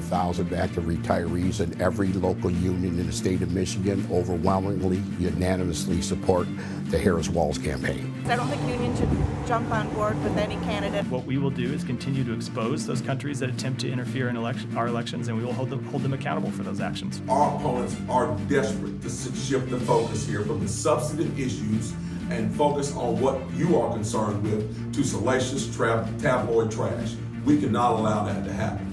25,000 active retirees, and every local union in the state of Michigan overwhelmingly, unanimously support the Harris-Walz campaign. I don't think unions should jump on board with any candidate. What we will do is continue to expose those countries that attempt to interfere in our elections, and we will hold them accountable for those actions. Our opponents are desperate to shift the focus here from the substantive issues and focus on what you are concerned with to salacious tabloid trash. We cannot allow that to happen.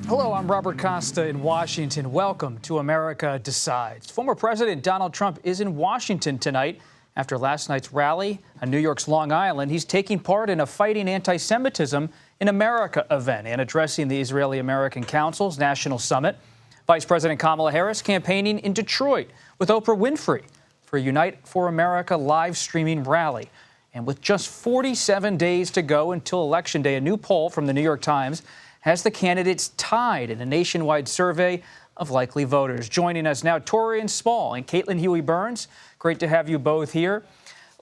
Hello, I'm Robert Costa in Washington. Welcome to America Decides. Former President Donald Trump is in Washington tonight after last night's rally on New York's Long Island. He's taking part in a Fighting Anti-Semitism in America event and addressing the Israeli-American Council's National Summit. Vice President Kamala Harris campaigning in Detroit with Oprah Winfrey for a Unite for America live streaming rally. And with just 47 days to go until Election Day, a new poll from the New York Times has the candidates tied in a nationwide survey of likely voters. Joining us now, Torian Small and Caitlin Huey-Burns. Great to have you both here.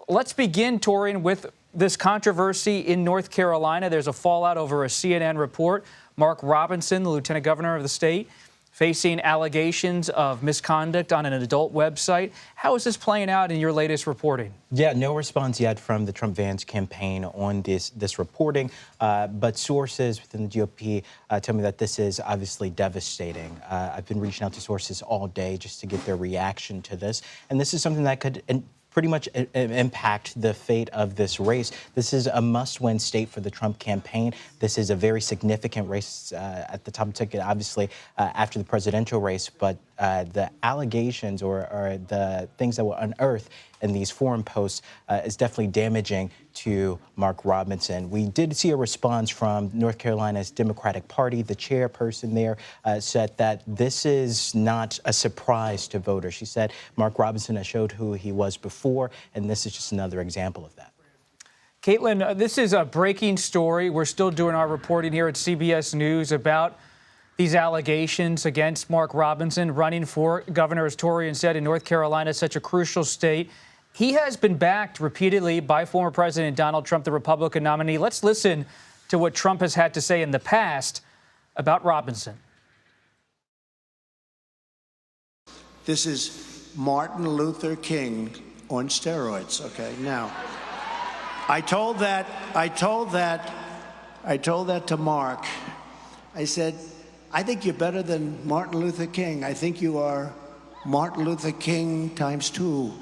Let's begin, Torian, with this controversy in North Carolina. There's a fallout over a CNN report. Mark Robinson, the lieutenant governor of the state, facing allegations of misconduct on an adult website. How is this playing out in your latest reporting? Yeah, no response yet from the Trump-Vance campaign on this reporting, but sources within the GOP tell me that this is obviously devastating. I've been reaching out to sources all day just to get their reaction to this, and this is something that could pretty much impact the fate of this race. This is a must-win state for the Trump campaign. This is a very significant race at the top of the ticket, obviously, after the presidential race. But the allegations or the things that were unearthed in these forum posts is definitely damaging to Mark Robinson. We did see a response from North Carolina's Democratic Party. The chairperson there said that this is not a surprise to voters. She said Mark Robinson has showed who he was before, and this is just another example of that. Caitlin, this is a breaking story. We're still doing our reporting here at CBS News about these allegations against Mark Robinson running for governor, as Torian said, in North Carolina, such a crucial state. He has been backed repeatedly by former President Donald Trump, the Republican nominee. Let's listen to what Trump has had to say in the past about Robinson. This is Martin Luther King on steroids, okay? Now, I told that to Mark. I said, I think you're better than Martin Luther King. I think you are Martin Luther King times 2.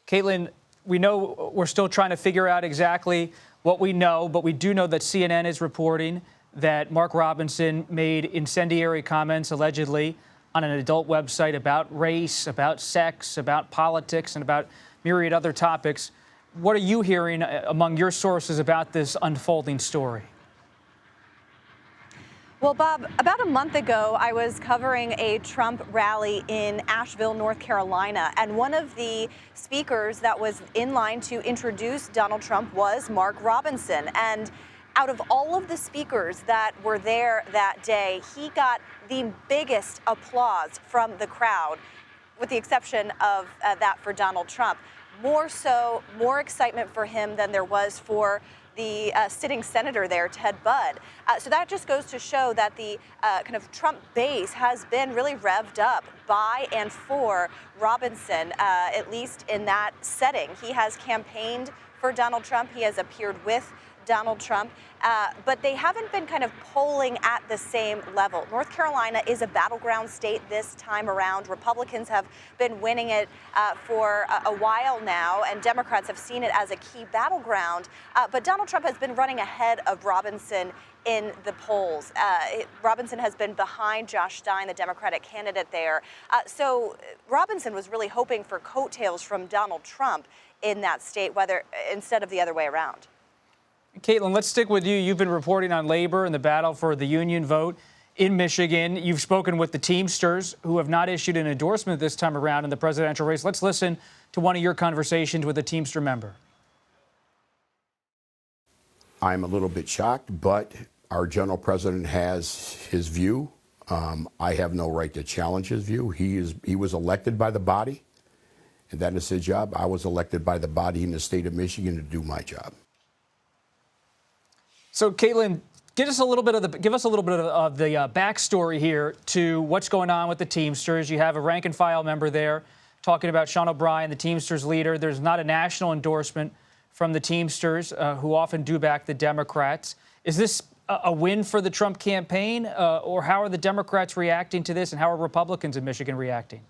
Caitlin, we know we're still trying to figure out exactly what we know, but we do know that CNN is reporting that Mark Robinson made incendiary comments, allegedly, on an adult website about race, about sex, about politics, and about myriad other topics. What are you hearing among your sources about this unfolding story? Well, Bob, about a month ago, I was covering a Trump rally in Asheville, North Carolina, and one of the speakers that was in line to introduce Donald Trump was Mark Robinson. And out of all of the speakers that were there that day, he got the biggest applause from the crowd, with the exception of that for Donald Trump. More excitement for him than there was for the sitting senator there, Ted Budd. So that just goes to show that the kind of Trump base has been really revved up by and for Robinson, at least in that setting. He has campaigned for Donald Trump. He has appeared with Donald Trump, but they haven't been kind of polling at the same level. North Carolina is a battleground state this time around. Republicans have been winning it for a while now, and Democrats have seen it as a key battleground. But Donald Trump has been running ahead of Robinson in the polls. Robinson has been behind Josh Stein, the Democratic candidate there. So Robinson was really hoping for coattails from Donald Trump in that state, instead of the other way around. Caitlin, let's stick with you. You've been reporting on labor and the battle for the union vote in Michigan. You've spoken with the Teamsters, who have not issued an endorsement this time around in the presidential race. Let's listen to one of your conversations with a Teamster member. I'm a little bit shocked, but our general president has his view. I have no right to challenge his view. He was elected by the body, and that is his job. I was elected by the body in the state of Michigan to do my job. So, Caitlin, Give us a little bit of the backstory here to what's going on with the Teamsters. You have a rank and file member there talking about Sean O'Brien, the Teamsters leader. There's not a national endorsement from the Teamsters, who often do back the Democrats. Is this a win for the Trump campaign, or how are the Democrats reacting to this, and how are Republicans in Michigan reacting?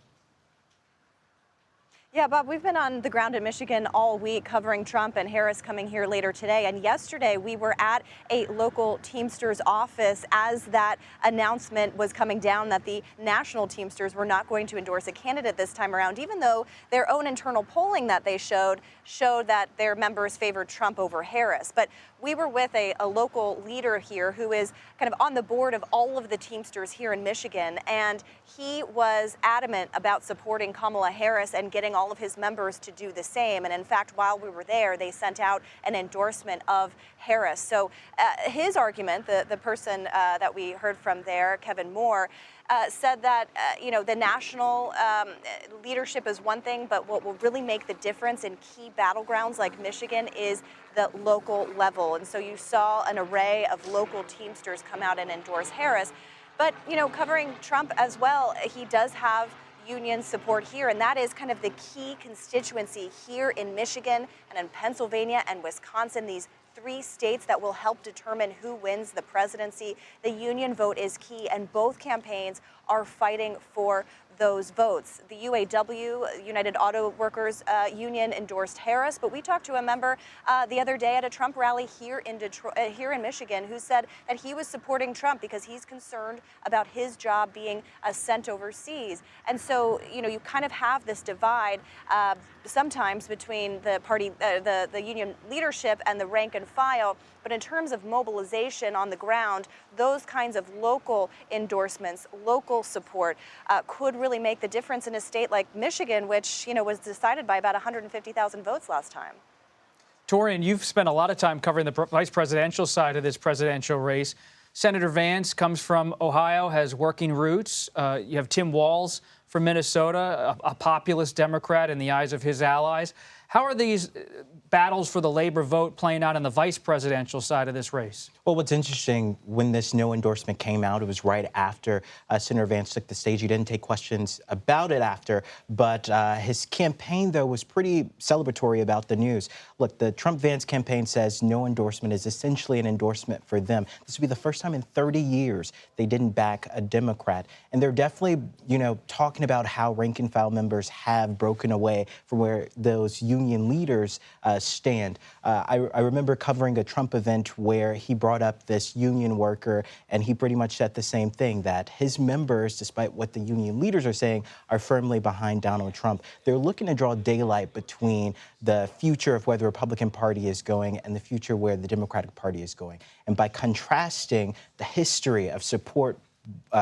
Yeah, Bob, we've been on the ground in Michigan all week covering Trump and Harris coming here later today. And yesterday we were at a local Teamsters office as that announcement was coming down that the national Teamsters were not going to endorse a candidate this time around, even though their own internal polling that they showed that their members favored Trump over Harris. But we were with a local leader here who is kind of on the board of all of the Teamsters here in Michigan, and he was adamant about supporting Kamala Harris and getting all of his members to do the same. And in fact, while we were there, they sent out an endorsement of Harris. So his argument, the person that we heard from there, Kevin Moore, said that, the national leadership is one thing, but what will really make the difference in key battlegrounds like Michigan is the local level. And so you saw an array of local Teamsters come out and endorse Harris. But, covering Trump as well, he does have union support here, and that is kind of the key constituency here in Michigan and in Pennsylvania and Wisconsin, these 3 states that will help determine who wins the presidency. The union vote is key, and both campaigns are fighting for those votes. The UAW, United Auto Workers Union, endorsed Harris, but we talked to a member the other day at a Trump rally here in Detroit, here in Michigan, who said that he was supporting Trump because he's concerned about his job being sent overseas. And so, you kind of have this divide sometimes between the party, the union leadership and the rank and file. But in terms of mobilization on the ground, those kinds of local endorsements, local support could really make the difference in a state like Michigan, which, was decided by about 150,000 votes last time. Torian, you've spent a lot of time covering the vice presidential side of this presidential race. Senator Vance comes from Ohio, has working roots. You have Tim Walz from Minnesota, a populist Democrat in the eyes of his allies. How are these battles for the labor vote playing out on the vice presidential side of this race? Well, what's interesting, when this no endorsement came out, it was right after Senator Vance took the stage. He didn't take questions about it after, but his campaign, though, was pretty celebratory about the news. Look, the Trump-Vance campaign says no endorsement is essentially an endorsement for them. This would be the first time in 30 years they didn't back a Democrat. And they're definitely, talking about how rank-and-file members have broken away from where those union leaders stand. I remember covering a Trump event where he brought up this union worker, and he pretty much said the same thing, that his members, despite what the union leaders are saying, are firmly behind Donald Trump. They're looking to draw daylight between the future of where the Republican Party is going and the future where the Democratic Party is going. And by contrasting the history of support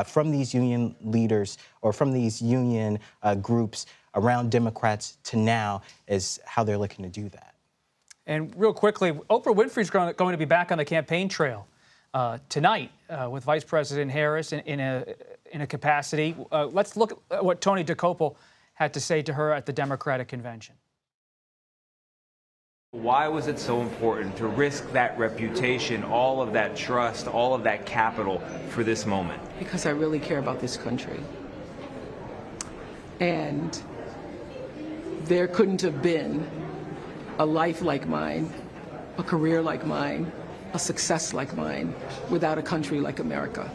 from these union leaders or from these union groups around Democrats to now is how they're looking to do that. And real quickly, Oprah Winfrey's going to be back on the campaign trail tonight with Vice President Harris in a capacity. Let's look at what Tony DeCopel had to say to her at the Democratic convention. Why was it so important to risk that reputation, all of that trust, all of that capital for this moment? Because I really care about this country. And there couldn't have been a life like mine, a career like mine, a success like mine without a country like America.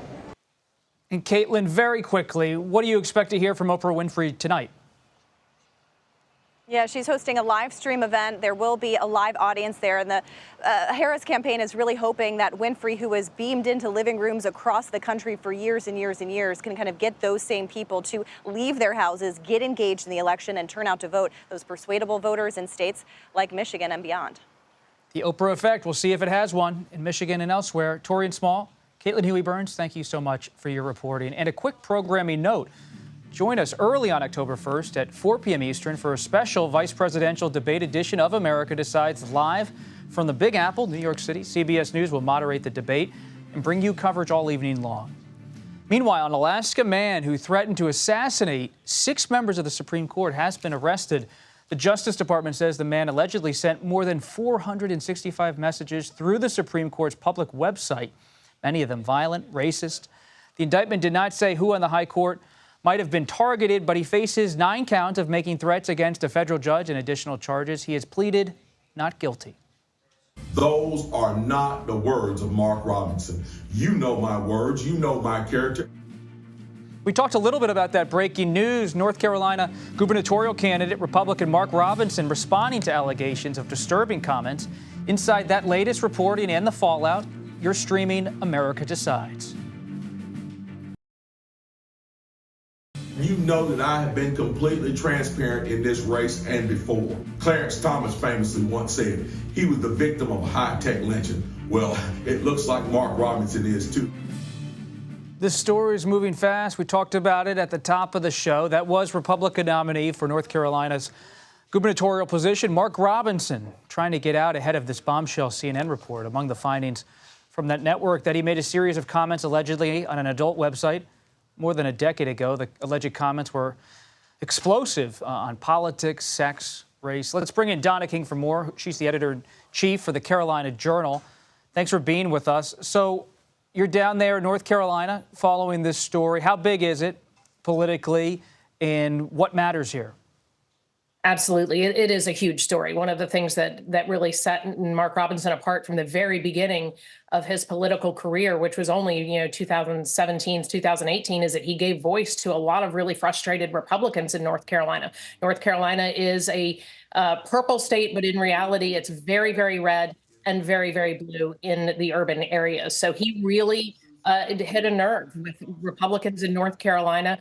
And Caitlin, very quickly, what do you expect to hear from Oprah Winfrey tonight? Yeah, she's hosting a live stream event. There will be a live audience there. And the Harris campaign is really hoping that Winfrey, who has beamed into living rooms across the country for years and years and years, can kind of get those same people to leave their houses, get engaged in the election, and turn out to vote, those persuadable voters in states like Michigan and beyond. The Oprah effect. We'll see if it has one in Michigan and elsewhere. Torian Small, Caitlin Huey-Burns, thank you so much for your reporting. And a quick programming note. Join us early on October 1st at 4 p.m. Eastern for a special vice presidential debate edition of America Decides live from the Big Apple, New York City. CBS News will moderate the debate and bring you coverage all evening long. Meanwhile, an Alaska man who threatened to assassinate 6 members of the Supreme Court has been arrested. The Justice Department says the man allegedly sent more than 465 messages through the Supreme Court's public website. many of them violent, racist. The indictment did not say who on the high court might have been targeted, but he faces 9 counts of making threats against a federal judge and additional charges. He has pleaded not guilty. Those are not the words of Mark Robinson. You know my words. You know my character. We talked a little bit about that breaking news. North Carolina gubernatorial candidate Republican Mark Robinson responding to allegations of disturbing comments. Inside that latest reporting and the fallout, you're streaming America Decides. You know that I have been completely transparent in this race and before. Clarence Thomas famously once said he was the victim of a high-tech lynching. Well, it looks like Mark Robinson is too. This story is moving fast. We talked about it at the top of the show. That was Republican nominee for North Carolina's gubernatorial position, Mark Robinson, trying to get out ahead of this bombshell CNN report. Among the findings from that network, that he made a series of comments allegedly on an adult website more than a decade ago. The alleged comments were explosive on politics, sex, race. Let's bring in Donna King for more. She's the editor-in-chief for the Carolina Journal. Thanks for being with us. So you're down there in North Carolina following this story. How big is it politically, and what matters here? Absolutely. It is a huge story. One of the things that really set Mark Robinson apart from the very beginning of his political career, which was only, 2017, 2018, is that he gave voice to a lot of really frustrated Republicans in North Carolina. North Carolina is a purple state, but in reality, it's very, very red and very, very blue in the urban areas. So he really hit a nerve with Republicans in North Carolina.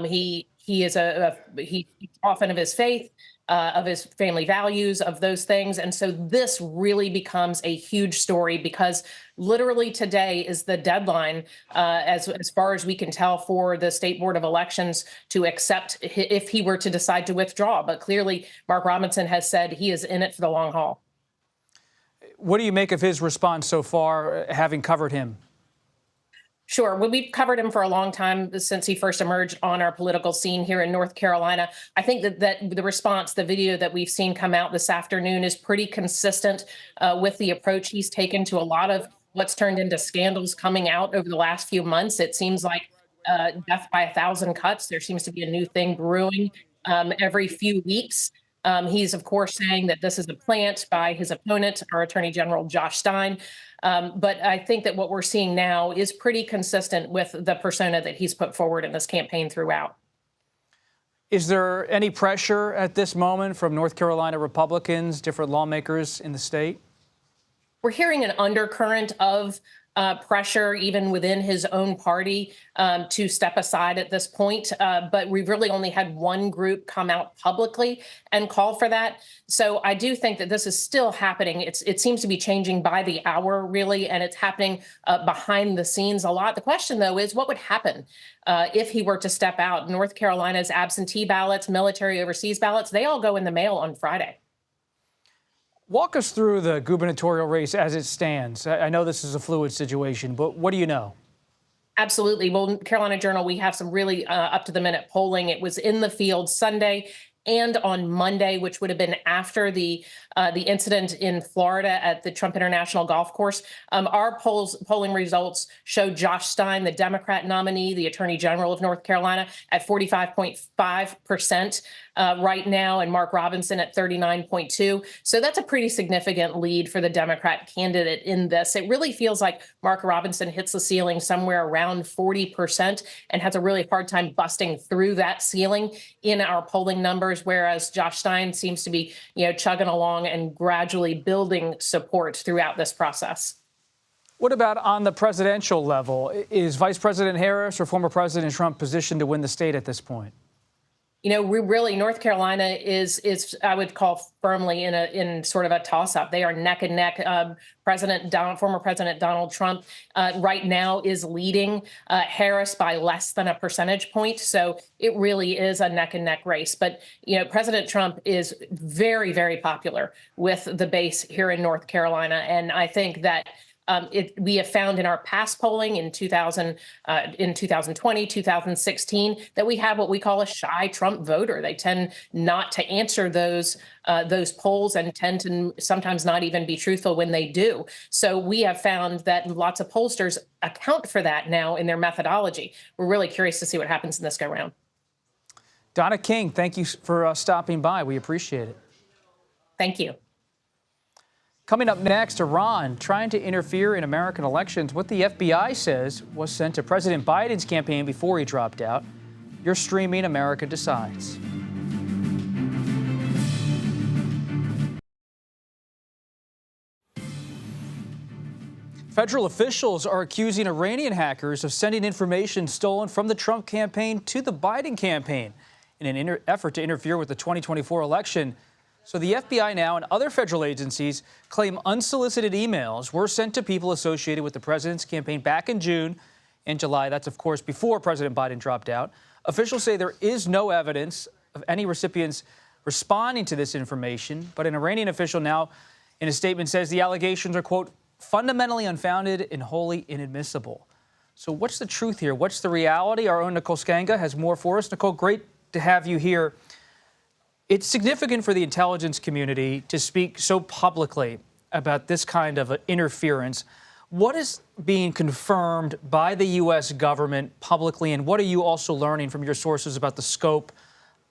He speaks often of his faith, of his family values, of those things. And so this really becomes a huge story because literally today is the deadline, as far as we can tell, for the State Board of Elections to accept if he were to decide to withdraw. But clearly, Mark Robinson has said he is in it for the long haul. What do you make of his response so far, having covered him? Sure. Well, we've covered him for a long time since he first emerged on our political scene here in North Carolina. I think that the response, the video that we've seen come out this afternoon is pretty consistent with the approach he's taken to a lot of what's turned into scandals coming out over the last few months. It seems like death by 1,000 cuts. There seems to be a new thing brewing every few weeks. He's, of course, saying that this is a plant by his opponent, our Attorney General Josh Stein. But I think that what we're seeing now is pretty consistent with the persona that he's put forward in this campaign throughout. Is there any pressure at this moment from North Carolina Republicans, different lawmakers in the state? We're hearing an undercurrent of pressure even within his own party to step aside at this point. But we've really only had one group come out publicly and call for that. So I do think that this is still happening. It seems to be changing by the hour, really, and it's happening behind the scenes a lot. The question, though, is what would happen if he were to step out? North Carolina's absentee ballots, military overseas ballots, they all go in the mail on Friday. Walk us through the gubernatorial race as it stands. I know this is a fluid situation, but what do you know? Absolutely. Well, Carolina Journal, we have some really up-to-the-minute polling. It was in the field Sunday and on Monday, which would have been after the incident in Florida at the Trump International Golf Course. Our polling results show Josh Stein, the Democrat nominee, the Attorney General of North Carolina, at 45.5% right now, and Mark Robinson at 39.2%. So that's a pretty significant lead for the Democrat candidate in this. It really feels like Mark Robinson hits the ceiling somewhere around 40% and has a really hard time busting through that ceiling in our polling numbers, whereas Josh Stein seems to be, chugging along and gradually building support throughout this process. What about on the presidential level? Is Vice President Harris or former President Trump positioned to win the state at this point? North Carolina is I would call firmly in sort of a toss-up. They are neck and neck. Former President Donald Trump right now is leading Harris by less than a percentage point. So it really is a neck and neck race. But, President Trump is very, very popular with the base here in North Carolina. And I think that We have found in our past polling in 2020, 2016, that we have what we call a shy Trump voter. They tend not to answer those polls and tend to sometimes not even be truthful when they do. So we have found that lots of pollsters account for that now in their methodology. We're really curious to see what happens in this go round. Donna King, thank you for stopping by. We appreciate it. Thank you. Coming up next, Iran trying to interfere in American elections. What the FBI says was sent to President Biden's campaign before he dropped out. You're streaming America Decides. Federal officials are accusing Iranian hackers of sending information stolen from the Trump campaign to the Biden campaign in an effort to interfere with the 2024 election. So the FBI now and other federal agencies claim unsolicited emails were sent to people associated with the president's campaign back in June and July. That's, of course, before President Biden dropped out. Officials say there is no evidence of any recipients responding to this information, but an Iranian official now in a statement says the allegations are, quote, fundamentally unfounded and wholly inadmissible. So what's the truth here? What's the reality? Our own Nicole Skanga has more for us. Nicole, great to have you here. It's significant for the intelligence community to speak so publicly about this kind of interference. What is being confirmed by the U.S. government publicly, and what are you also learning from your sources about the scope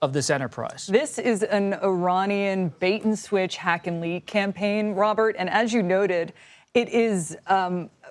of this enterprise? This is an Iranian bait-and-switch hack-and-leak campaign, Robert, and as you noted, it is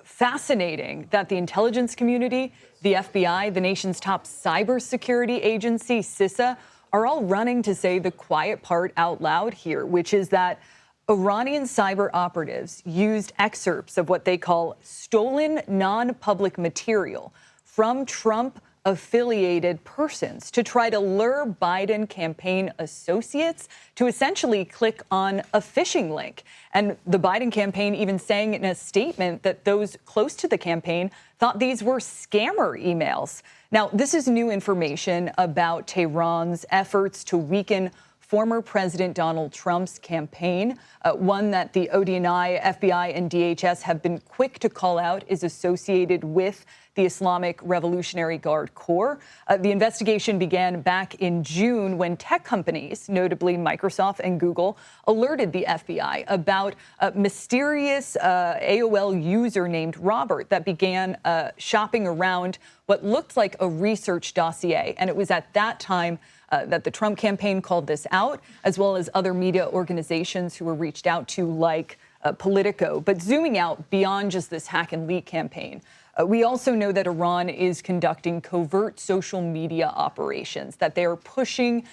fascinating that the intelligence community, the FBI, the nation's top cybersecurity agency, CISA, are all running to say the quiet part out loud here, which is that Iranian cyber operatives used excerpts of what they call stolen non-public material from Trump-affiliated persons to try to lure Biden campaign associates to essentially click on a phishing link. And the Biden campaign even saying in a statement that those close to the campaign thought these were scammer emails. Now, this is new information about Tehran's efforts to weaken former President Donald Trump's campaign, one that the ODNI, FBI, and DHS have been quick to call out is associated with the Islamic Revolutionary Guard Corps. The investigation began back in June when tech companies, notably Microsoft and Google, alerted the FBI about a mysterious AOL user named Robert that began shopping around what looked like a research dossier. And it was at that time that the Trump campaign called this out, as well as other media organizations who were reached out to, like Politico. But zooming out beyond just this hack and leak campaign, we also know that Iran is conducting covert social media operations, that they are pushing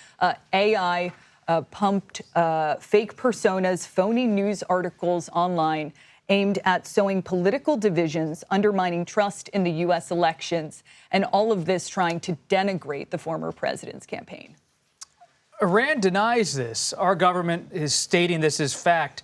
AI-pumped fake personas, phony news articles online aimed at sowing political divisions, undermining trust in the U.S. elections, and all of this trying to denigrate the former president's campaign. Iran denies this. Our government is stating this as fact.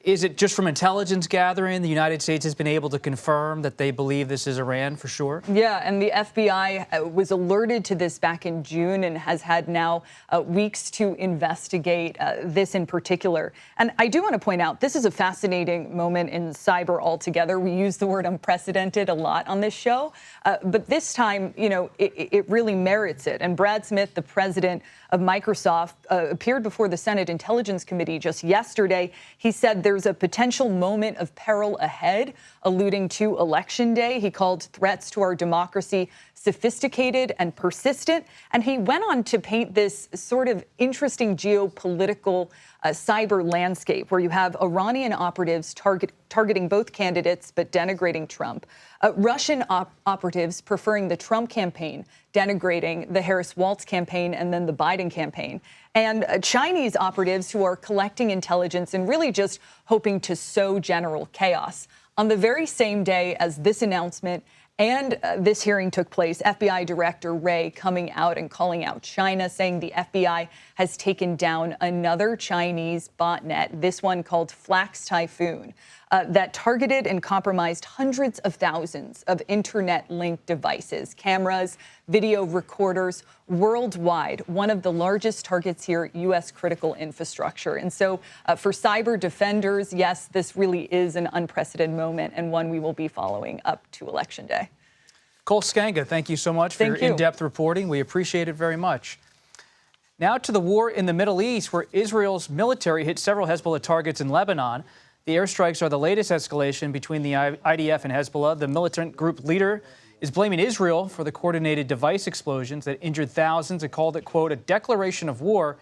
Is it just from intelligence gathering? The United States has been able to confirm that they believe this is Iran for sure? Yeah, and the FBI was alerted to this back in June and has had now weeks to investigate this in particular. And I do want to point out, this is a fascinating moment in cyber altogether. We use the word unprecedented a lot on this show, but this time, you know, it really merits it. And Brad Smith, the president of Microsoft, appeared before the Senate Intelligence Committee just yesterday. He said there's a potential moment of peril ahead, alluding to Election Day. He called threats to our democracy sophisticated and persistent. And he went on to paint this sort of interesting geopolitical cyber landscape where you have Iranian operatives targeting both candidates but denigrating Trump, Russian operatives preferring the Trump campaign, denigrating the Harris-Walz campaign and then the Biden campaign, and Chinese operatives who are collecting intelligence and really just hoping to sow general chaos. On the very same day as this announcement and this hearing took place, FBI Director Wray coming out and calling out China, saying the FBI has taken down another Chinese botnet, this one called Flax Typhoon. that targeted and compromised hundreds of thousands of internet-linked devices, cameras, video recorders worldwide, one of the largest targets here, U.S. critical infrastructure. And so for cyber defenders, yes, this really is an unprecedented moment and one we will be following up to Election Day. Cole Skanga, thank you so much for your in-depth reporting. We appreciate it very much. Now to the war in the Middle East, where Israel's military hit several Hezbollah targets in Lebanon. The airstrikes are the latest escalation between the IDF and Hezbollah. The militant group leader is blaming Israel for the coordinated device explosions that injured thousands and called it, quote, a declaration of war.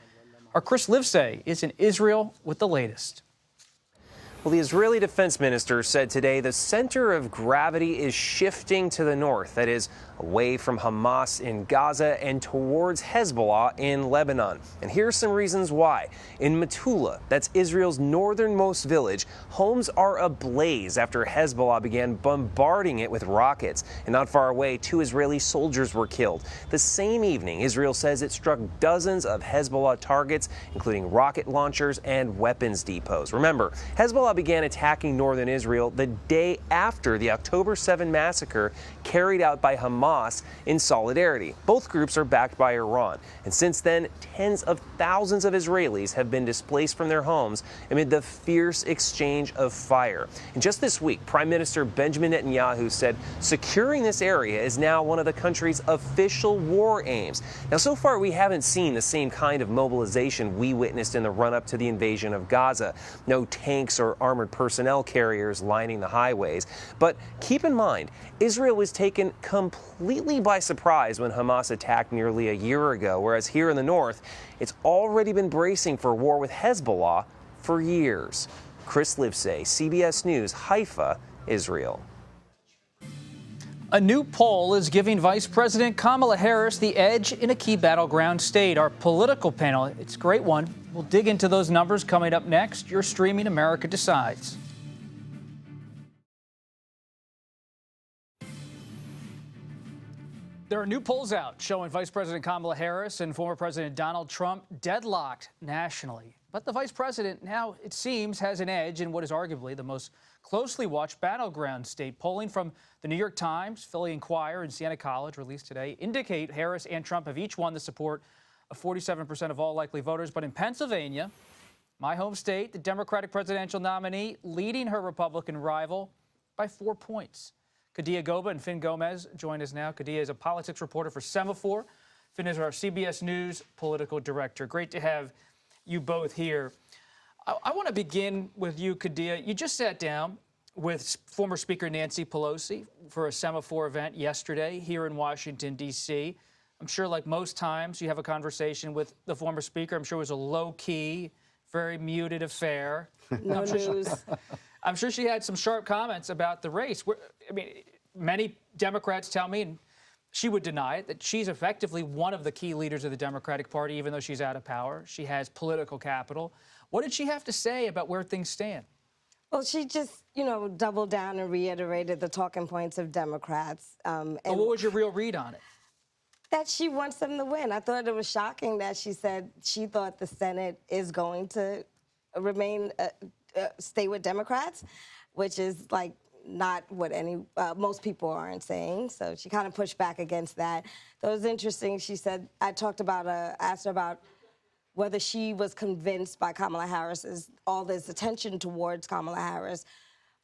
Our Chris Livesay is in Israel with the latest. Well, the Israeli defense minister said today the center of gravity is shifting to the north, that is, away from Hamas in Gaza and towards Hezbollah in Lebanon. And here's some reasons why. In Metula, that's Israel's northernmost village, homes are ablaze after Hezbollah began bombarding it with rockets. And not far away, 2 Israeli soldiers were killed. The same evening, Israel says it struck dozens of Hezbollah targets, including rocket launchers and weapons depots. Remember, Hezbollah began attacking northern Israel the day after the October 7 massacre carried out by Hamas in solidarity. Both groups are backed by Iran. And since then, tens of thousands of Israelis have been displaced from their homes amid the fierce exchange of fire. And just this week, Prime Minister Benjamin Netanyahu said securing this area is now one of the country's official war aims. Now, so far, we haven't seen the same kind of mobilization we witnessed in the run-up to the invasion of Gaza. No tanks or armored personnel carriers lining the highways. But keep in mind, Israel was taken completely by surprise when Hamas attacked nearly a year ago, whereas here in the north, it's already been bracing for war with Hezbollah for years. Chris Livesay, CBS News, Haifa, Israel. A new poll is giving Vice President Kamala Harris the edge in a key battleground state. Our political panel, it's a great one. We'll dig into those numbers coming up next. You're streaming America Decides. There are new polls out showing Vice President Kamala Harris and former President Donald Trump deadlocked nationally. But the vice president now, it seems, has an edge in what is arguably the most closely watched battleground state. Polling from the New York Times, Philly Inquirer, and Siena College released today indicate Harris and Trump have each won the support of 47% of all likely voters. But in Pennsylvania, my home state, the Democratic presidential nominee leading her Republican rival by 4 points. Kadia Goba and Finn Gomez join us now. Kadia is a politics reporter for Semaphore. Finn is our CBS News political director. Great to have you both here. I want to begin with you, Kadia. You just sat down with former Speaker Nancy Pelosi for a Semaphore event yesterday here in Washington, D.C. I'm sure, like most times, you have a conversation with the former Speaker. I'm sure it was a low-key, very muted affair. No news. I'm sure she had some sharp comments about the race. I mean, many Democrats tell me, and she would deny it, that she's effectively one of the key leaders of the Democratic Party, even though she's out of power. She has political capital. What did she have to say about where things stand? Well, she just, doubled down and reiterated the talking points of Democrats. And what was your real read on it? That she wants them to win. I thought it was shocking that she said she thought the Senate is going to remain, stay with Democrats, which is like not what most people aren't saying. So she kind of pushed back against that. That was interesting. She said, asked her about whether she was convinced by Kamala Harris's, all this attention towards Kamala Harris,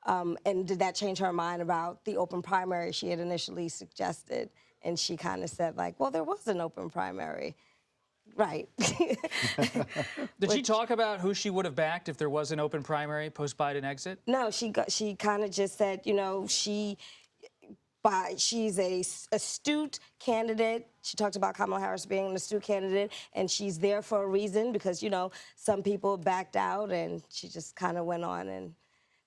and did that change her mind about the open primary she had initially suggested? And she kind of said, well, there was an open primary. Right. Did she talk about who she would have backed if there was an open primary post-Biden exit? No, she kind of just said, she's a astute candidate. She talked about Kamala Harris being an astute candidate, and she's there for a reason because, some people backed out, and she just kind of went on and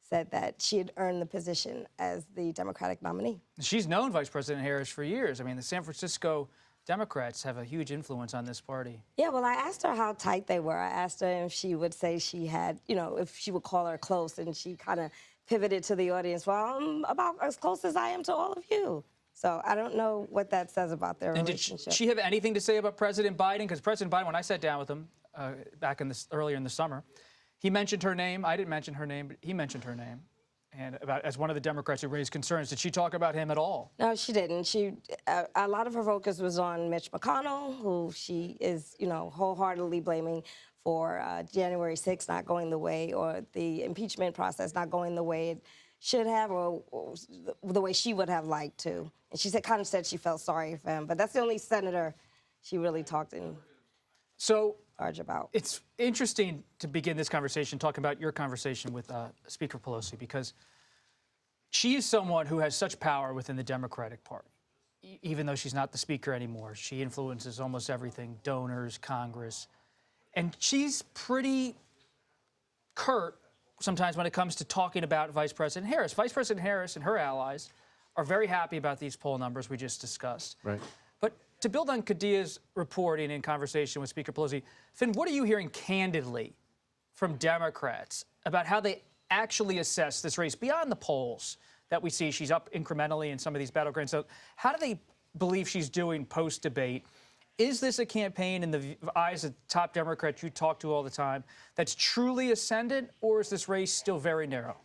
said that she had earned the position as the Democratic nominee. She's known Vice President Harris for years. I mean, the San Francisco Democrats have a huge influence on this party. Yeah, well, I asked her how tight they were. I asked her if she would say she had, if she would call her close, and she kind of pivoted to the audience. Well, I'm about as close as I am to all of you. So I don't know what that says about their relationship. Did she have anything to say about President Biden? Because President Biden, when I sat down with him back earlier in the summer, he mentioned her name. I didn't mention her name, but he mentioned her name. And about as one of the Democrats who raised concerns, did she talk about him at all? No, she didn't. A lot of her focus was on Mitch McConnell, who she is, wholeheartedly blaming for January 6th not going the way, or the impeachment process not going the way it should have, or the way she would have liked to. And she kind of said she felt sorry for him, but that's the only senator she really talked in large about. It's interesting to begin this conversation talking about your conversation with Speaker Pelosi, because she is someone who has such power within the Democratic Party. Even though she's not the speaker anymore, she influences almost everything, donors, Congress. And she's pretty curt sometimes when it comes to talking about Vice President Harris. Vice President Harris and her allies are very happy about these poll numbers we just discussed. Right. But to build on Khadia's reporting and conversation with Speaker Pelosi, Finn, what are you hearing candidly from Democrats about how they actually assess this race beyond the polls that we see? She's up incrementally in some of these battlegrounds. So how do they believe she's doing post-debate? Is this a campaign in the eyes of top Democrats you talk to all the time that's truly ascendant, or is this race still very narrow?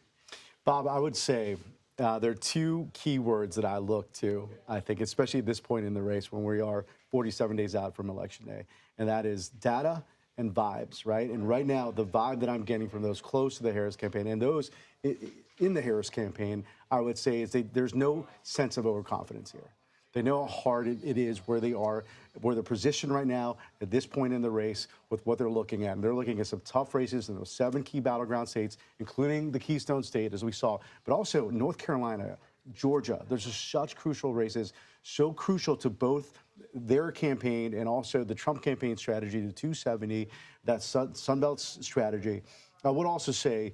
Bob, I would say there are two key words that I look to, I think, especially at this point in the race when we are 47 days out from Election Day, and that is data and vibes, right? And right now, the vibe that I'm getting from those close to the Harris campaign and those in the Harris campaign, I would say, is there's no sense of overconfidence here. They know how hard it is where they are, where they're positioned right now at this point in the race with what they're looking at. And they're looking at some tough races in those 7 key battleground states, including the Keystone State, as we saw, but also North Carolina, Georgia. There's just such crucial races, so crucial to both their campaign and also the Trump campaign strategy, the 270, that Sunbelt strategy. I would also say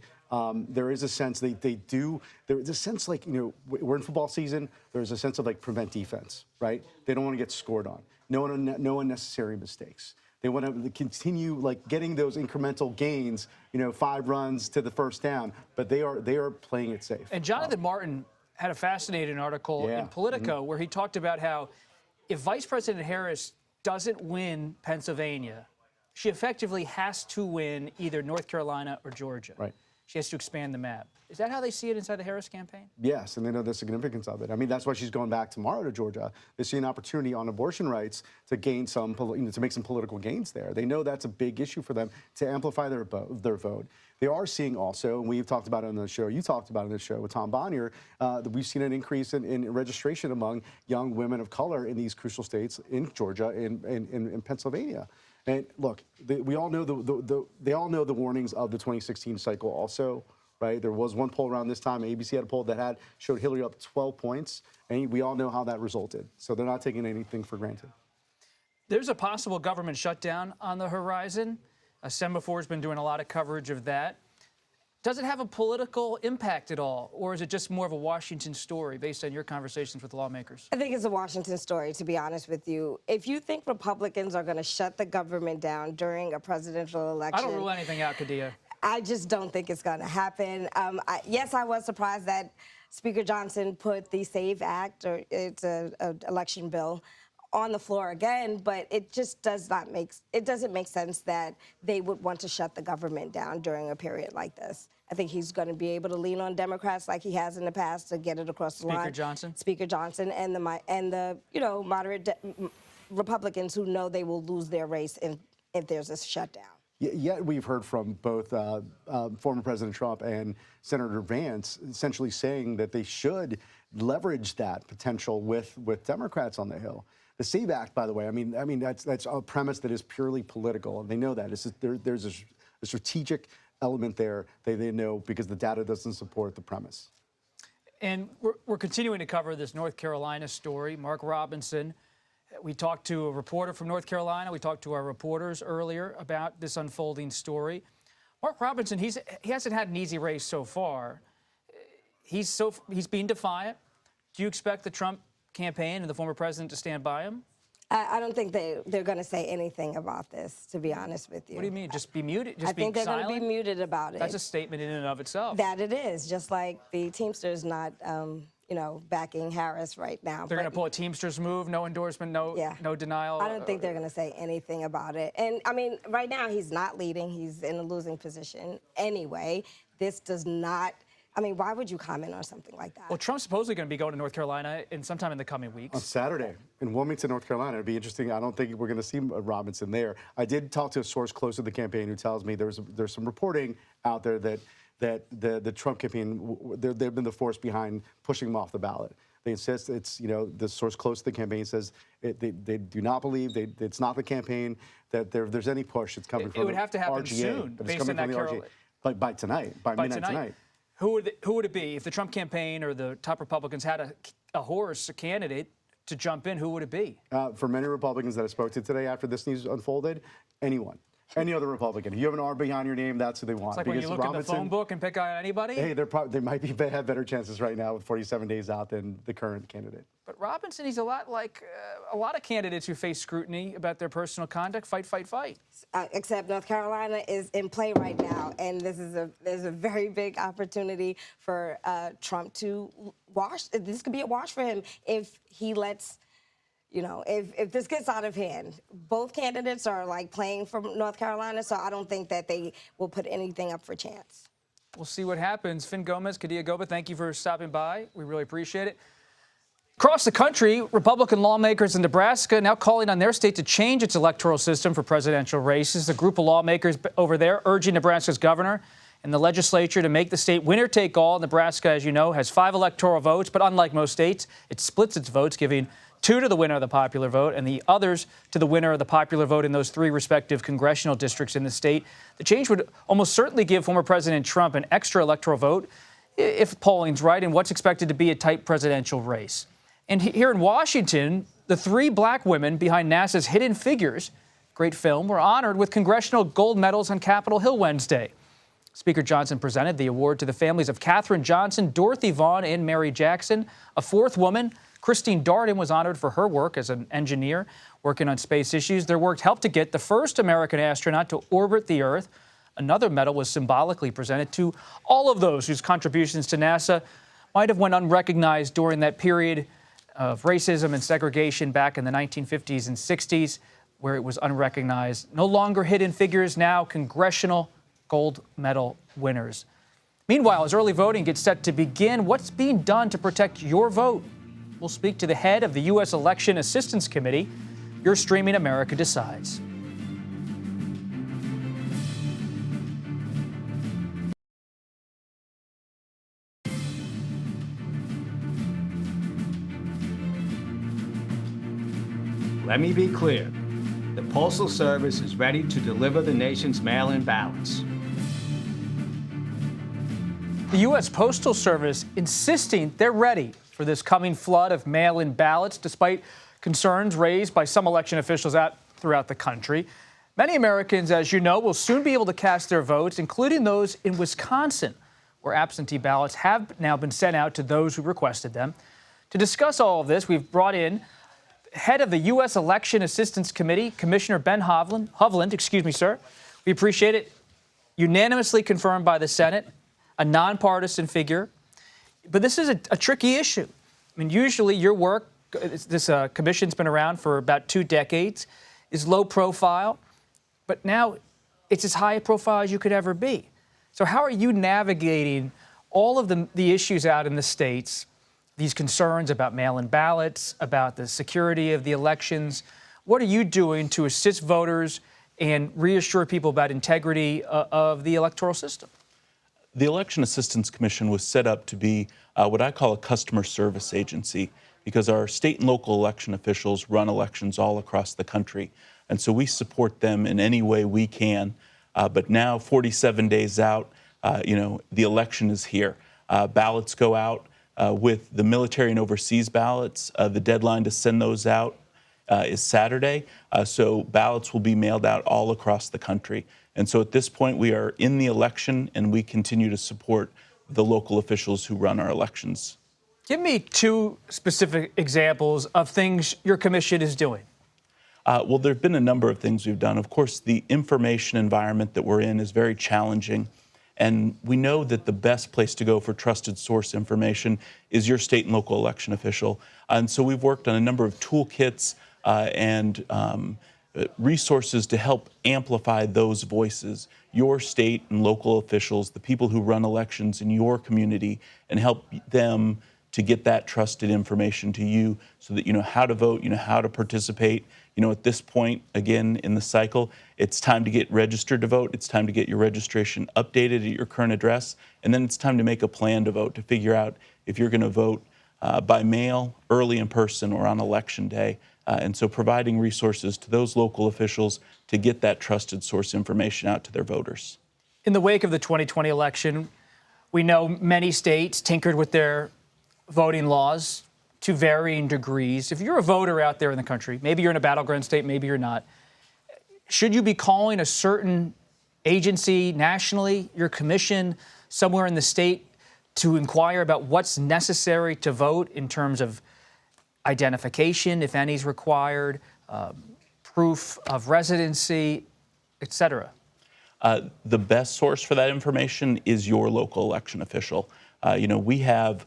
there is a sense there is a sense like, we're in football season, there's a sense of like prevent defense, right? They don't want to get scored on. No unnecessary mistakes. They want to continue like getting those incremental gains, 5 runs to the first down, but they are playing it safe. And Jonathan Martin had a fascinating article in Politico where he talked about how if Vice President Harris doesn't win Pennsylvania, she effectively has to win either North Carolina or Georgia. Right. She has to expand the map. Is that how they see it inside the Harris campaign? Yes, and they know the significance of it. I mean, that's why she's going back tomorrow to Georgia. They see an opportunity on abortion rights to gain some, to make some political gains there. They know that's a big issue for them to amplify their vote. They are seeing also, and we've talked about it on the show, you talked about it on the show with Tom Bonnier, that we've seen an increase in registration among young women of color in these crucial states, in Georgia and in Pennsylvania. And look, we all know they all know the warnings of the 2016 cycle also, right? There was one poll around this time, ABC had a poll that showed Hillary up 12 points, and we all know how that resulted. So they're not taking anything for granted. There's a possible government shutdown on the horizon. Semaphore has been doing a lot of coverage of that. Does it have a political impact at all, or is it just more of a Washington story based on your conversations with lawmakers? I think it's a Washington story, to be honest with you. If you think Republicans are going to shut the government down during a presidential election... I don't rule anything out, Khadija. I just don't think it's going to happen. Yes, I was surprised that Speaker Johnson put the SAVE Act, or it's an election bill, on the floor again, but it just doesn't make sense that they would want to shut the government down during a period like this. I think he's going to be able to lean on Democrats like he has in the past to get it across the line. Speaker Johnson and the moderate Republicans who know they will lose their race if there's a shutdown. Yet we've heard from both former President Trump and Senator Vance essentially saying that they should leverage that potential with Democrats on the Hill. The SAVE Act, by the way, I mean that's a premise that is purely political, and they know that. There's a strategic element there they know because the data doesn't support the premise. And we're continuing to cover this North Carolina story. Mark Robinson, we talked to a reporter from North Carolina. We talked to our reporters earlier about this unfolding story. Mark Robinson, he hasn't had an easy race so far. He's being defiant. Do you expect the Trump campaign and the former president to stand by him? I don't think they're going to say anything about this, to be honest with you. What do you mean? Just be muted? I think they're going to be muted about it. That's a statement in and of itself. That it is, just like the Teamsters not, backing Harris right now. They're going to pull a Teamsters move, no endorsement, no denial. I don't think they're going to say anything about it. And I mean, right now he's not leading; he's in a losing position anyway. This does not I mean, why would you comment on something like that? Well, Trump's supposedly going to be going to North Carolina sometime in the coming weeks. On Saturday in Wilmington, North Carolina. It'd be interesting. I don't think we're going to see Robinson there. I did talk to a source close to the campaign who tells me there's some reporting out there that the Trump campaign, they've been the force behind pushing him off the ballot. They insist it's, the source close to the campaign says they do not believe it's not the campaign, that there's any push. It's coming from it would have to happen RGA, soon, but it's based coming on from that the RGA. By tonight, by midnight tonight. Who would it be if the Trump campaign or the top Republicans had a candidate to jump in? Who would it be? For many Republicans that I spoke to today after this news unfolded, anyone. Any other Republican. If you have an R behind your name, that's who they want. It's like when you look in the phone book and pick out anybody? Hey, they might have better chances right now with 47 days out than the current candidate. But Robinson, he's a lot like a lot of candidates who face scrutiny about their personal conduct. Fight, fight, fight. Except North Carolina is in play right now, and there's a very big opportunity for Trump to wash. This could be a wash for him if he lets. If this gets out of hand. Both candidates are like playing for North Carolina, so I don't think that they will put anything up for chance. We'll see what happens. Fin Gomez, Kadia Goba, thank you for stopping by. We really appreciate it. Across the country, Republican lawmakers in Nebraska now calling on their state to change its electoral system for presidential races. The group of lawmakers over there urging Nebraska's governor and the legislature to make the state winner take all. Nebraska, as you know, has 5 electoral votes, but unlike most states, it splits its votes, giving 2 to the winner of the popular vote and the others to the winner of the popular vote in those 3 respective congressional districts in the state. The change would almost certainly give former President Trump an extra electoral vote, if polling's right, in what's expected to be a tight presidential race. And here in Washington, the 3 black women behind NASA's Hidden Figures, great film, were honored with congressional gold medals on Capitol Hill Wednesday. Speaker Johnson presented the award to the families of Katherine Johnson, Dorothy Vaughan, and Mary Jackson. A 4th woman, Christine Darden, was honored for her work as an engineer working on space issues. Their work helped to get the first American astronaut to orbit the Earth. Another medal was symbolically presented to all of those whose contributions to NASA might have went unrecognized during that period of racism and segregation back in the 1950s and 60s, where it was unrecognized. No longer Hidden Figures, now congressional gold medal winners. Meanwhile, as early voting gets set to begin, what's being done to protect your vote? We'll speak to the head of the U.S. Election Assistance Committee. You're streaming America Decides. Let me be clear. The Postal Service is ready to deliver the nation's mail-in ballots. The U.S. Postal Service insisting they're ready for this coming flood of mail-in ballots, despite concerns raised by some election officials throughout the country. Many Americans, as you know, will soon be able to cast their votes, including those in Wisconsin, where absentee ballots have now been sent out to those who requested them. To discuss all of this, we've brought in head of the U.S. Election Assistance Committee, Commissioner Ben Hovland. Excuse me, sir. We appreciate it. Unanimously confirmed by the Senate, a nonpartisan figure. But this is a tricky issue. I mean, usually your work, this commission's been around for about 2 decades, is low profile, but now it's as high a profile as you could ever be. So how are you navigating all of the issues out in the states, these concerns about mail-in ballots, about the security of the elections? What are you doing to assist voters and reassure people about integrity of the electoral system? The Election Assistance Commission was set up to be what I call a customer service agency, because our state and local election officials run elections all across the country. And so we support them in any way we can. But now, 47 days out, the election is here. Ballots go out with the military and overseas ballots. The deadline to send those out is Saturday. So ballots will be mailed out all across the country. And so at this point, we are in the election, and we continue to support the local officials who run our elections. Give me 2 specific examples of things your commission is doing. Well, there have been a number of things we've done. Of course, the information environment that we're in is very challenging. And we know that the best place to go for trusted source information is your state and local election official. And so we've worked on a number of toolkits and resources to help amplify those voices, your state and local officials, the people who run elections in your community, and help them to get that trusted information to you so that you know how to vote, you know how to participate. You know, at this point, again, in the cycle, it's time to get registered to vote. It's time to get your registration updated at your current address. And then it's time to make a plan to vote, to figure out if you're going to vote by mail, early in person, or on election day. And so providing resources to those local officials to get that trusted source information out to their voters. In the wake of the 2020 election, we know many states tinkered with their voting laws to varying degrees. If you're a voter out there in the country, maybe you're in a battleground state, maybe you're not, should you be calling a certain agency nationally, your commission, somewhere in the state, to inquire about what's necessary to vote in terms of identification, if any is required, proof of residency, et cetera? The best source for that information is your local election official. You know, we have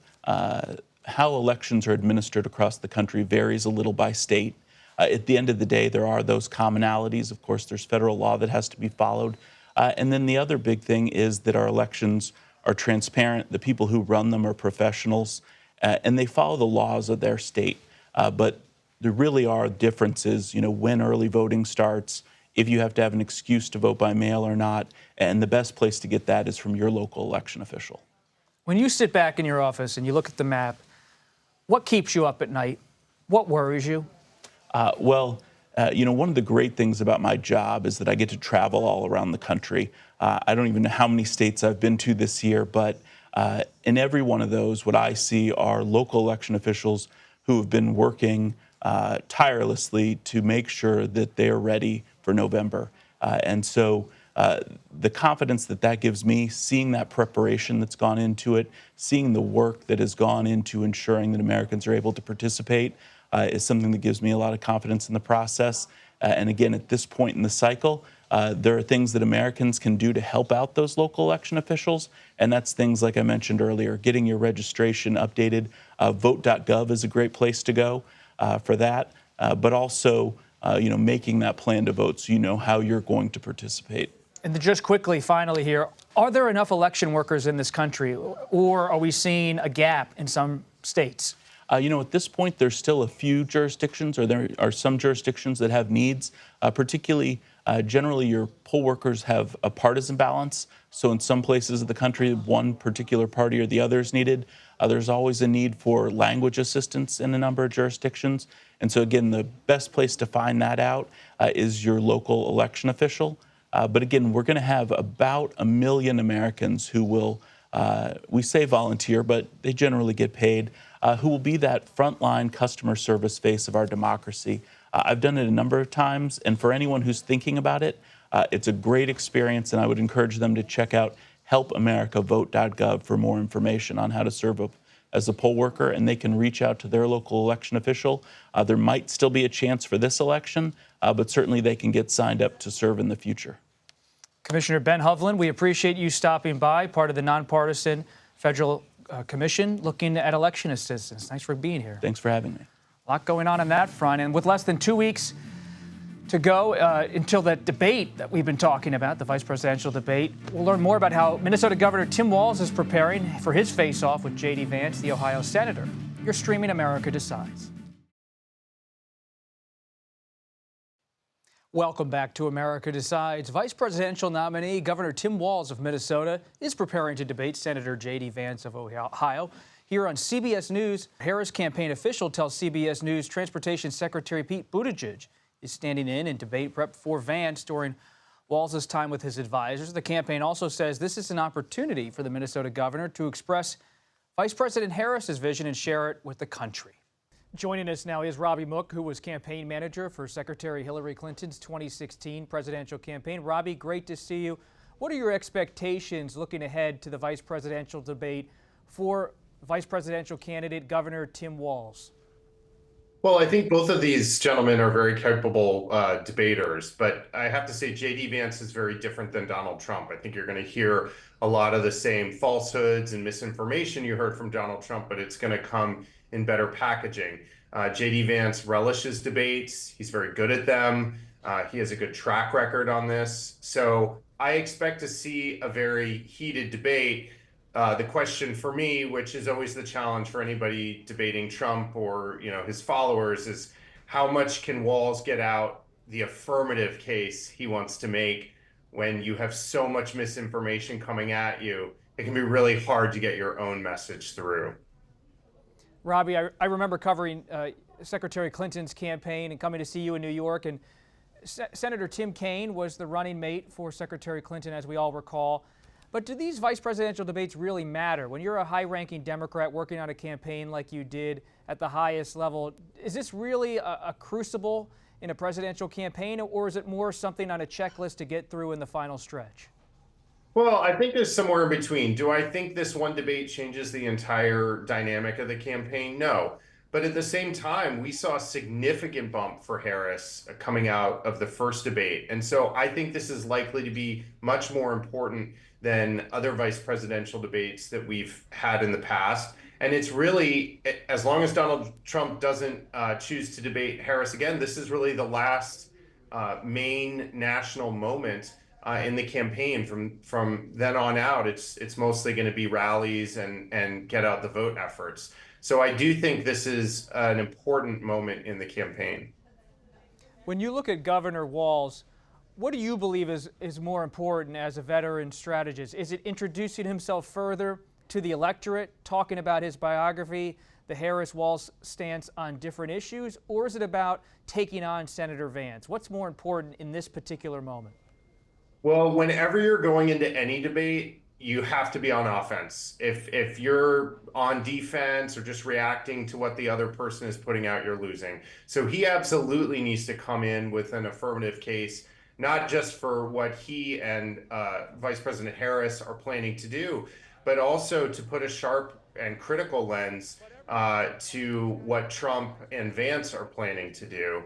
how elections are administered across the country varies a little by state. At the end of the day, there are those commonalities. Of course, there's federal law that has to be followed. And then the other big thing is that our elections are transparent. The people who run them are professionals, and they follow the laws of their state. But there really are differences, you know, when early voting starts, if you have to have an excuse to vote by mail or not, and the best place to get that is from your local election official. When you sit back in your office and you look at the map, what keeps you up at night? What worries you? You know, one of the great things about my job is that I get to travel all around the country. I don't even know how many states I've been to this year, but in every one of those, what I see are local election officials who have been working tirelessly to make sure that they're ready for November. And so the confidence that that gives me, seeing that preparation that's gone into it, seeing the work that has gone into ensuring that Americans are able to participate, is something that gives me a lot of confidence in the process. And again, at this point in the cycle, there are things that Americans can do to help out those local election officials. And that's things like I mentioned earlier, getting your registration updated. Vote.gov is a great place to go for that, but also you know, making that plan to vote so you know how you're going to participate. And then just quickly, finally here, are there enough election workers in this country, or are we seeing a gap in some states? You know, at this point, there's still a few jurisdictions, or there are some jurisdictions that have needs, particularly generally your poll workers have a partisan balance. So in some places of the country, one particular party or the other is needed. There's always a need for language assistance in a number of jurisdictions. And so again, the best place to find that out is your local election official. But again, we're going to have about 1 million Americans who will, we say volunteer, but they generally get paid, who will be that frontline customer service face of our democracy. I've done it a number of times, and for anyone who's thinking about it, it's a great experience, and I would encourage them to check out helpamericavote.gov for more information on how to serve as a poll worker, and they can reach out to their local election official. There might still be a chance for this election, but certainly they can get signed up to serve in the future. Commissioner Ben Hovland, we appreciate you stopping by, part of the nonpartisan Federal Commission looking at election assistance. Thanks for being here. Thanks for having me. A lot going on that front. And with less than 2 weeks to go until that debate that we've been talking about, the vice presidential debate, we'll learn more about how Minnesota Governor Tim Walz is preparing for his face-off with JD Vance, the Ohio senator. You're streaming America Decides. Welcome back to America Decides. Vice presidential nominee Governor Tim Walz of Minnesota is preparing to debate Senator JD Vance of Ohio. Here on CBS News, Harris campaign official tells CBS News Transportation Secretary Pete Buttigieg is standing in debate prep for Vance during Walz's time with his advisors. The campaign also says this is an opportunity for the Minnesota governor to express Vice President Harris's vision and share it with the country. Joining us now is Robbie Mook, who was campaign manager for Secretary Hillary Clinton's 2016 presidential campaign. Robbie, great to see you. What are your expectations looking ahead to the vice presidential debate for vice presidential candidate Governor Tim Walz? Well, I think both of these gentlemen are very capable debaters, but I have to say JD Vance is very different than Donald Trump. I think you're going to hear a lot of the same falsehoods and misinformation you heard from Donald Trump, but it's going to come in better packaging. JD Vance relishes debates. He's very good at them. He has a good track record on this. So I expect to see a very heated debate. The question for me, which is always the challenge for anybody debating Trump or his followers, is how much can Walz get out the affirmative case he wants to make when you have so much misinformation coming at you. It can be really hard to get your own message through. Robbie, I remember covering Secretary Clinton's campaign and coming to see you in New York. And Senator Tim Kaine was the running mate for Secretary Clinton, as we all recall. But do these vice presidential debates really matter? When you're a high-ranking Democrat working on a campaign like you did at the highest level, is this really a crucible in a presidential campaign, or is it more something on a checklist to get through in the final stretch? Well, I think there's somewhere in between. Do I think this one debate changes the entire dynamic of the campaign? No. But at the same time, we saw a significant bump for Harris coming out of the first debate. And so I think this is likely to be much more important than other vice presidential debates that we've had in the past. And it's really, as long as Donald Trump doesn't choose to debate Harris again, this is really the last main national moment in the campaign. From then on out, it's mostly going to be rallies and get out the vote efforts. So I do think this is an important moment in the campaign. When you look at Governor Walz, what do you believe is more important as a veteran strategist? Is it introducing himself further to the electorate, talking about his biography, the Harris-Walz stance on different issues, or is it about taking on Senator Vance? What's more important in this particular moment? Well, whenever you're going into any debate, you have to be on offense. If you're on defense or just reacting to what the other person is putting out, you're losing. So he absolutely needs to come in with an affirmative case, not just for what he and Vice President Harris are planning to do, but also to put a sharp and critical lens to what Trump and Vance are planning to do.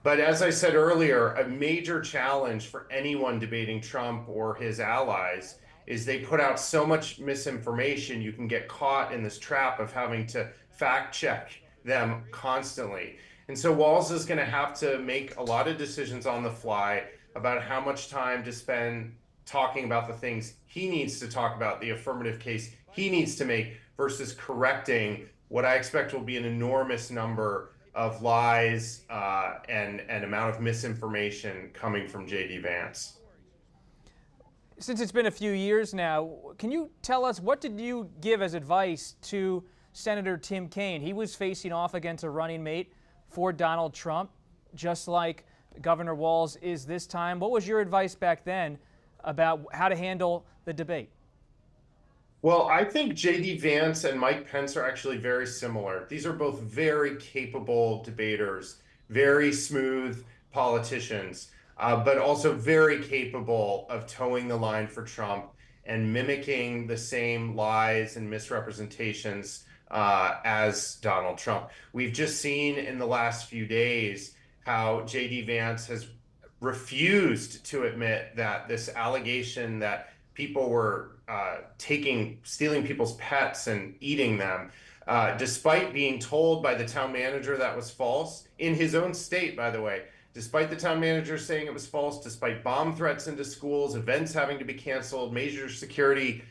But as I said earlier, a major challenge for anyone debating Trump or his allies is they put out so much misinformation, you can get caught in this trap of having to fact check them constantly. And so Walz is going to have to make a lot of decisions on the fly about how much time to spend talking about the things he needs to talk about, the affirmative case he needs to make, versus correcting what I expect will be an enormous number of lies and amount of misinformation coming from JD Vance. Since it's been a few years now, can you tell us, what did you give as advice to Senator Tim Kaine? He was facing off against a running mate for Donald Trump, just like Governor Walz is this time. What was your advice back then about how to handle the debate? Well, I think JD Vance and Mike Pence are actually very similar. These are both very capable debaters, very smooth politicians, but also very capable of towing the line for Trump and mimicking the same lies and misrepresentations as Donald Trump. We've just seen in the last few days how JD Vance has refused to admit that this allegation that people were stealing people's pets and eating them, despite being told by the town manager that was false, in his own state, by the way, despite the town manager saying it was false, despite bomb threats into schools, events having to be canceled, major security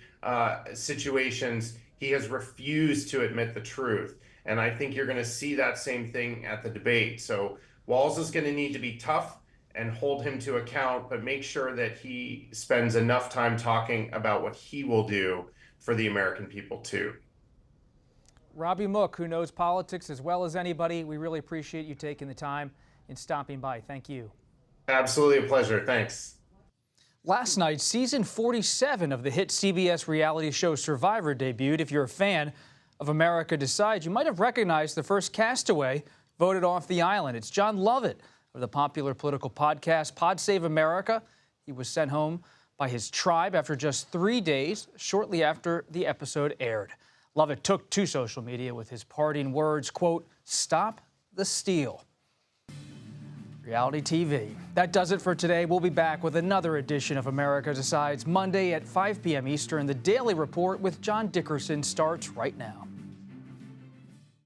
situations, he has refused to admit the truth. And I think you're going to see that same thing at the debate. So Walz is going to need to be tough and hold him to account, but make sure that he spends enough time talking about what he will do for the American people too. Robbie Mook, who knows politics as well as anybody, we really appreciate you taking the time and stopping by. Thank you. Absolutely a pleasure. Thanks. Last night, season 47 of the hit CBS reality show Survivor debuted. If you're a fan of America Decides, you might have recognized the first castaway voted off the island. It's John Lovett of the popular political podcast Pod Save America. He was sent home by his tribe after just 3 days, shortly after the episode aired. Lovett took to social media with his parting words, quote, "Stop the steal." Reality TV. That does it for today. We'll be back with another edition of America Decides Monday at 5 p.m. Eastern. The Daily Report with John Dickerson starts right now.